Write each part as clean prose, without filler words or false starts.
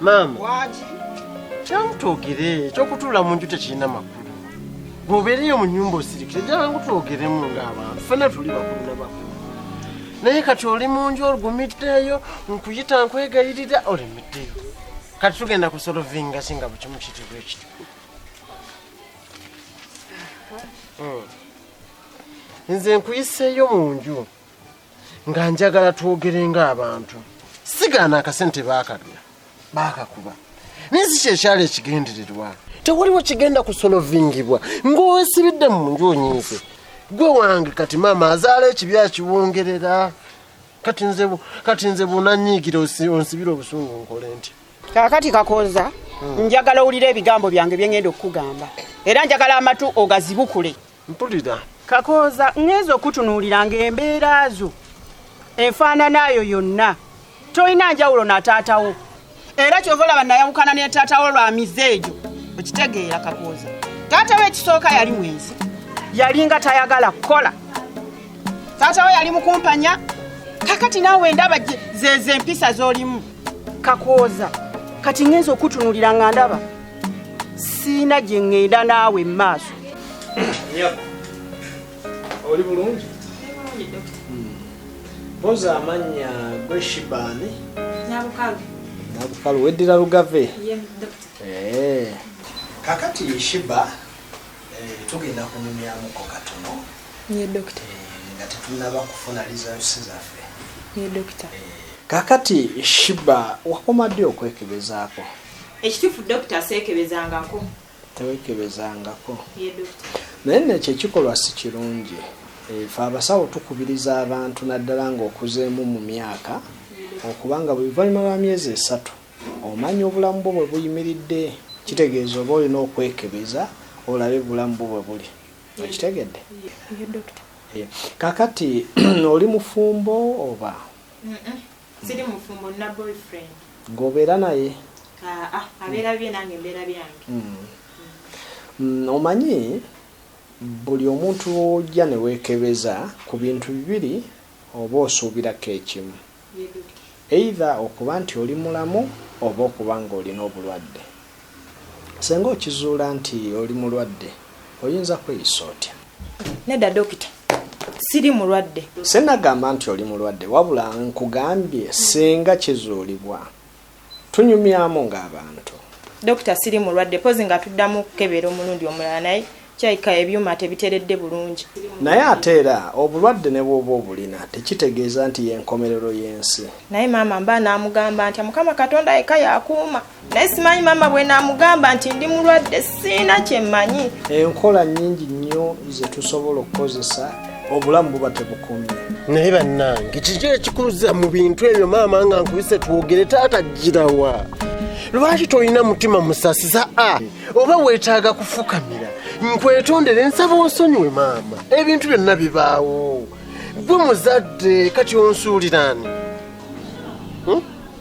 Mama. Waji. Kyamutogere kyokutula mu nju tekirina makulu. Gobereyo mu nyumba osirikire jangu twogeremu ng'abantu. Ffenna tuli bakulu n'abakulu. Naye kati oli mu nju olugumiddeyo nkuyita nkwegayirira olemeddeyo. Kati tugenda kusolovinga singa bukimu kitibwa ekiti. Nze nkuyiseeyo mu nju nga njagala twogere ng'abantu. Sigaana akasente baakakuba. Nisi kyekyali ekigendererwa. Tewaliwo kigenda kusolovingibwa ng'owesibidde mu nju onyiise. Gwe wange kati maama azaala ekibi akiwongerera. Kati nze bunanyiigira onsibira obusungu nkole nti. Kakati Kakooza, njagala owulire ebigambo byange bye ngenda okukugamba. Era njagala amatu ogazibukule. Mpulira. Kakooza, ngeze okutunuulira ng'embeera zo enfaananaayo yonna tolina njawulo na taatawo. Era kyova olaba nayawukana ne taatawo lwa mizeejo. Okitegeera Kakooza. Taatawo ekisooka yali mwenzi. Yalinga tayagala kukola. Taatawo yali mukumpanya. Kakati naawe ndaba zeze empisa z'olimu. Kakooza, kati ngeze okutunuulira nga ndaba siina gye ŋŋenda naawe mu maaso. Oli bulungi? Mpoza amannya gwe Shibani. Nabukalu weddira Lugave. Kakati Shiba tugenda kunyumyamuko katono. Ye dokita. Nga tetunaba kufuna results zaffe. Ye dokita. Kakati Shiba wakoma ddi okwekebezaako? Ekituufu dokita aseekebezangako. Tewekebezangako. Ye dokita. Naye nekyo ekikolwa si kirungi. Fe abasawo tukubiriza abantu naddala ng'okuzeemu mu myaka okubanga buli luvannyuma lwa myezi 3 omanya obulamu bwo bwe buyimiridde. Kitegeeza oba olina okwekebeza olabe obulamu bwo bwe buli. Okitegedde? Ye dokita. Kakati oli mufumbo oba? Siri mufumbo na boyfriend. Ng'obeera naye? Abeera bye nange mbeera byange. Omanyi buli omuntu ojja ne weekebeza ku bintu bibiri oba osuubirako ekimu. Either okuba nti oli mulamu oba okuba ng'olina obulwadde. Senga okizuula nti oli mulwadde oyinza kweyisa otya? Nedda dokita, siri mulwadde. Senagamba nti oli mulwadde wabula nkugambye senga kizuulibwa tunyumyamu ng'abantu. Dokita, siri mulwadde pozi nga tuddamu kukebera omulundi omulala naye kyayika ebyuma tebiteredde bulungi. Naye ate era obulwadde ne bw'oba obulina tekitegeeza nti y'enkomerero y'ensi. Naye maama mba naamugamba nti Mukama Katonda yekka yakuuma. Naye simanyi maama bwe naamugamba nti ndi mulwadde siina kye mmanyi. Enkola nnyingi nnyo ze tusobola okukozesa obulamu buba tebukumye. Naye bannange kiki ekikuza mu bintu ebyo maama nga nkuyise twogere taata girawa. Lwaki tolina mutima musasiza oba weetaaga kufukamira nkwetondere nsaba onsonyiwe maama. Ebintu byonna bibaawo. Gwe muzadde kati onsuulirani.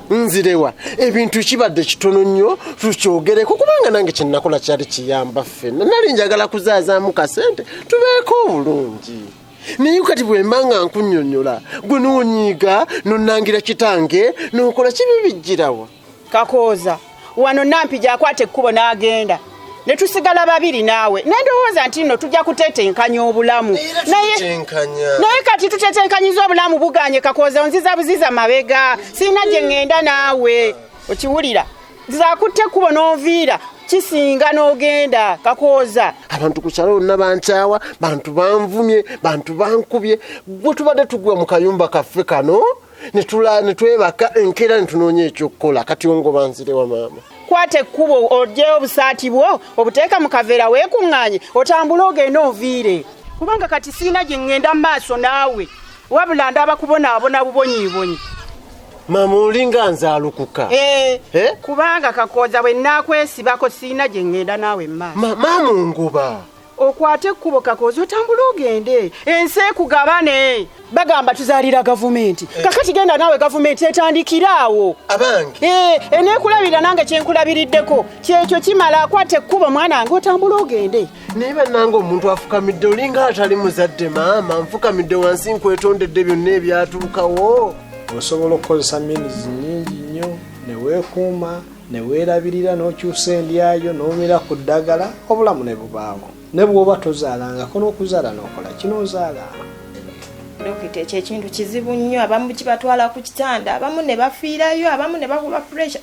Nzirewa ebintu kibadde kitono nnyo tukyogereko kubanga nange kye nakola kyali kiyamba ffenna. Nali njagala kuzaazaamu kasente tubeeko obulungi. Naye kati bwe mba nga nkunnyonnyola gwe n'onyiiga n'onnangira kitange n'okola kibi bijjirawa. Kakooza, wano Nampija akwata ekkubo n'agenda. Ne tusigala babiri naawe. Nendowooza nti nno tujja kutetenkanya obulamu. Naye kati tutetenkanyiza obulamu buganye Kakooza onziza buziza mabega. Siina gye ŋŋenda naawe. Okiwulira? Nziza kutte ekkubo n'onviira. Kisinga n'ogenda Kakooza. Abantu ku kyalo bonna bankyawa, bantu banvumye, bantu bankubye. Gwe tubadde tugwa mu kayumba kaffe kano ne twebaka enkeera ne tunoonya ekyokukola. Kati ongoba nzirewa maama. Kwata ekkubo ogyeyo obusaati bwo obuteeka mu kaveera weekuŋŋaanye otambule ogenda onviire. Kubanga kati siina gye ŋŋenda mu maaso naawe. Wabula ndaba kubonaabona bubonyiibonyi. Maama olinga nzaalukuka. Kubanga Kakooza bwe nnaakwesibako siina gye ŋŋenda naawe mu maaso. Maama ongoba. Okwate ekkubo Kakooza otambule ogende. Ensi ekugabane. Bagamba tuzaalira gavumenti. Kakati genda naawe gavumenti etandikiraawo. Abange. Eneekulabirira nange kyenkulabiriddeko. Kyekyo kimala akwate ekkubo mwana wange otambule ogende. Naye bannange omuntu afukamidde olinga atali muzadde maama. Nfukamidde wansi nkwetondedde byonna ebyatuukawo. Osobola okukozesa minutes nnyingi nnyo ne weekuuma ne weerabirira n'okyusa endyayo n'omira ku ddagala obulamu ne bubaawo ne bw'oba tozaalangako n'okuzaala n'okola kino ozaala. Dokita ekyo ekintu kizibu nnyo, abamu kibatwala ku kitanda, abamu ne bafiirayo, abamu ne bakuba pressure.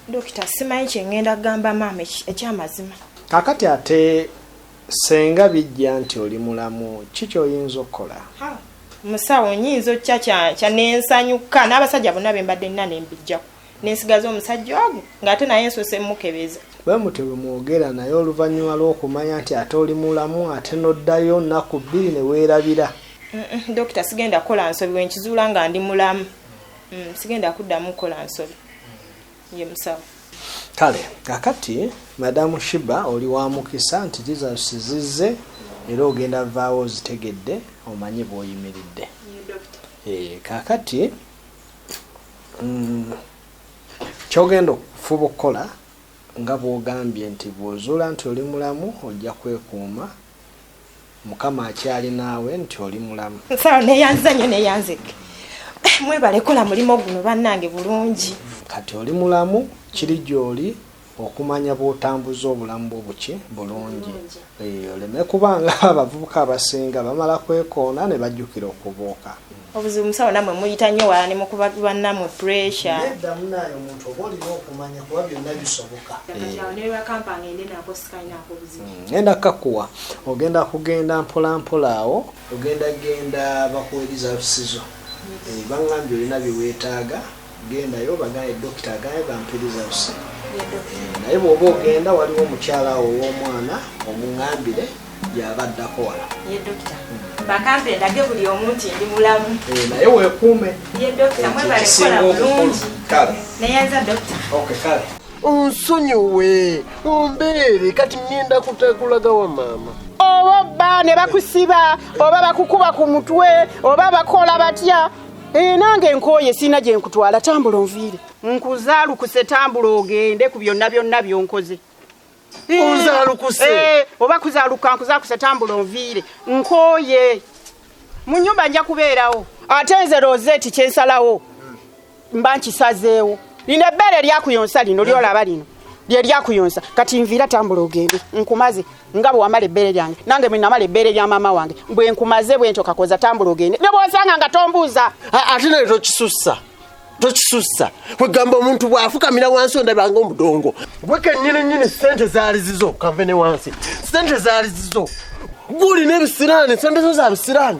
Dokita simanyi kye ngenda kugamba maama ekyamazima. Kakati ate senga bijja nti oli mulamu ki ky'oyinza okukola? Musawo nyinza okya kya n'ensanyuka n'abasajja bonna be mbadde nnina ne mbijjako n'ensigaza omusajja ogwo ng'ate naye nsose mukebeza. Bwe mutyo bwe mwogera naye oluvannyuma lw'okumanya nti ate oli mulamu ate n'oddayo nnaku 2 ne weerabira. Dokita sigenda kukola nsobi bwe nkizuula nga ndi mulamu. Sigenda kuddamu kukola nsobi. Ye musawo. Kale kakati Madamu Shiba oli wa mukisa nti Jesus zizze era ogenda vaawo zitegedde omanye bw'oyimiridde. Kakati kyogenda okufuba okukola nga bw'ogambye nti bw'ozuula nti oli mulamu ojja kwekuuma Mukama akyali naawe nti oli mulamu. Musawo neeyanza nnyo neeyanzike. Mwebale kola mulimo guno bannange bulungi. Kati oli mulamu kiri gy'oli okumanya bw'otambuza obulamu bwo buki bulungi. Oleme kubanga abavubuka abasinga bamala kwekoona ne bajjukira okubuuka. Obuzibu musawo namwe muyita nnyo wala ne mukuba bannammwe pressure. Nedda munayo omuntu oba olina okumanya kuba byonna bisoboka. Ngenda kakuwa ogenda kugenda mpola mpola awo ogenda bakuweriza rusizo. Bangambye olina bye weetaaga gendayo bagaye dokita agaye bampiriza rusizo. Naye bw'oba ogenda waliwo omukyala ow'omwana omuŋŋambire yabaddako wala. Ye dokita bakampe ndage buli omuntu ndi mulamu. Naye weekuume. Ye dokita mwebale kola bulungi. Kale Neeyanza dokita. Okay kale. Onsonyiwe ombeere kati ngenda kulaga wa maama. Oba ne bakusiba oba bakukuba ku mutwe oba bakola batya. Nange nkooye sina gye nkutwala, tambula onviire. Nkuzaalukuse tambula ogende ku byonna byonna byonkoze. Onzaalukuse? Oba kuzaaluka nkuzaalukuse tambula onviire. Nkooye. Mu nnyumba nja kubeerawo. Ate nze Rozeti kye nsalawo mba nkisazeewo. Lino ebbere lyakuyonsa lino lyolaba lino. Lye lyakuyonsa. Kati nviira tambula ogende. Nkumaze nga bwe wamala ebbere lyange. Nange bwe namala ebbere lya maama wange. Bwe nkumaze bwe ntoka koza tambula ogende. Ne bw'osanga nga tombuuza. Ate naye tokisussa. Kwegamba omuntu bw'afukamira wansi ondabanga omudongo. Gwe kennyini ssente zaali zizo kanve ne wansi. Ssente zaali zizo. Guli n'ebisiraani ssente zo za bisiraani.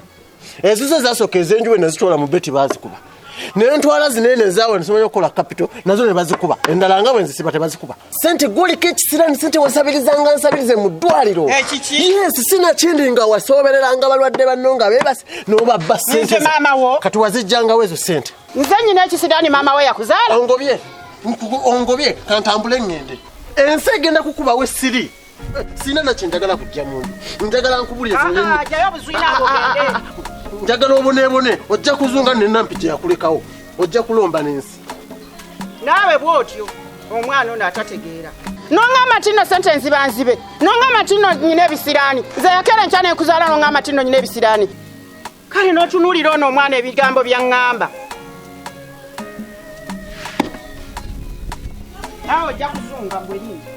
Ezo zasooka ez'enjuwe ne zitwala mu beti baazikuba. Naye ntwala zinene ezaawe nisimanya okukola kapito nazo ne bazikuba. Endala nga bwe nzisiba tebazikuba. Ssente guliko ekisiraani ssente wasabirizanga nsabirize mu ddwaliro. Yes, sina kindi nga wasoobereranga balwadde banno nga beebase n'obabba ssente. Maama wo. Kati wazijjangawo ezo ssente. Nze nyina ekisiraani maama we yakuzaala. Ongobye kantambule ngende. Ensi egenda kukubawo essiri. Sina na kyenjagala kujja mundu. Njagala nkubulire zennyini. Jayo buzuyina ng'ogende. Njagala oboneebone ojja kuzunga ne Nampiti yakulekawo. Ojja kulomba n'ensi. Naawe bw'otyo omwana ono atategeera. Nongamba tino ssente nziba nzibe. Nongamba tino nyina ebisiraani. Nze yakera enkya ne nkuzaala nongamba tino nyina ebisiraani. Kale n'otunuulira ono omwana ebigambo byaŋŋamba. Naawe ojja kuzunga gwe lindi.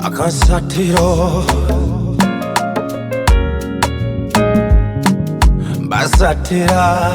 Akasatiro basatira